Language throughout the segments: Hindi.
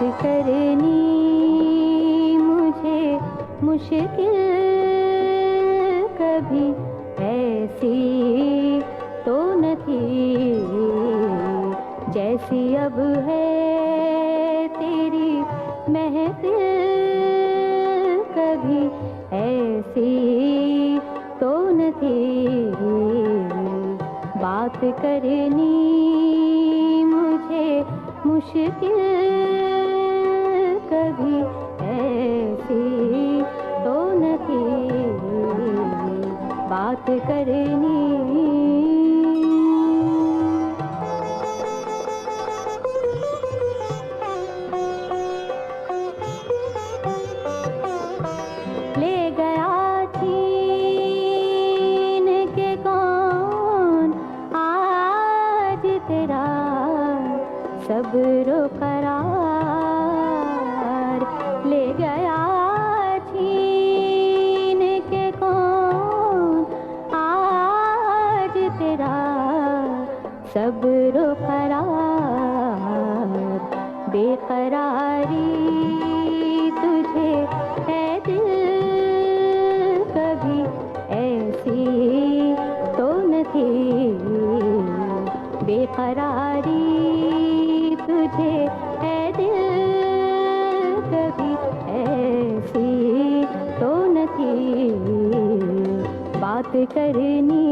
करनी मुझे मुश्किल कभी ऐसी तो न थी जैसी अब है तेरी महफिल कभी ऐसी तो न थी बात करनी मुझे मुश्किल कभी ऐसी तो न थी बात करनी ले गया छीन के कौन आज तेरा सब्र करार ले गया छीन के कौन आज तेरा सब्र करार बेकरारी तुझे है दिल कभी ऐसी तो न थी बेकरारी तुझे है दिल कभी ऐसी तो न थी बात करनी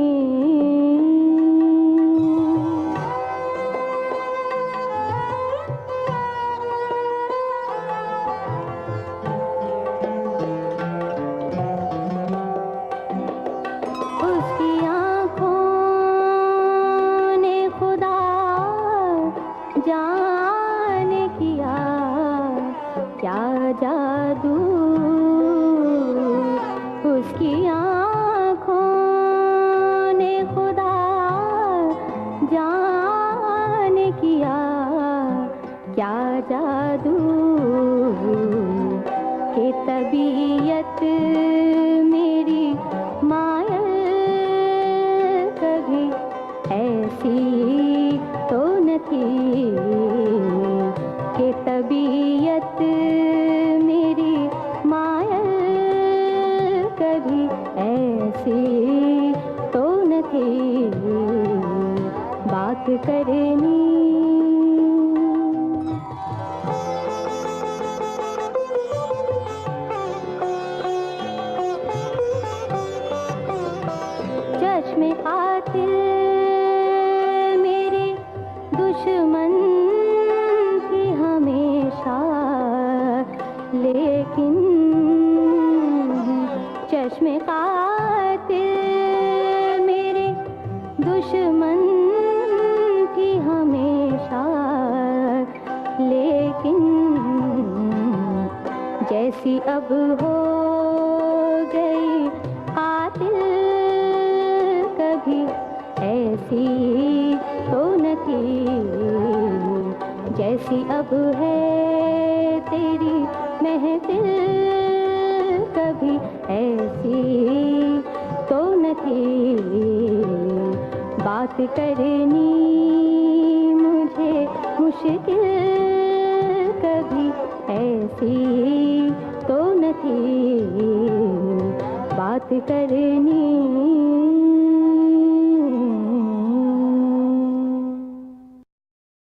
जान किया क्या जादू उसकी आँखों ने खुदा जान किया क्या जादू के तबीयत मेरी मायल कभी ऐसी तो न थी कि तबीयत मेरी मायल कभी ऐसी तो न थी बात करनी चश्मे कातिल मेरी दुश्मन थी हमेशा लेकिन चश्मे कातिल मेरी दुश्मन थी हमेशा लेकिन जैसी अब हो गई कातिल कभी ऐसी तो न थी जैसी अब है तेरी महफिल कभी ऐसी तो न थी बात करनी मुझे मुश्किल कभी ऐसी तो न थी बात करनी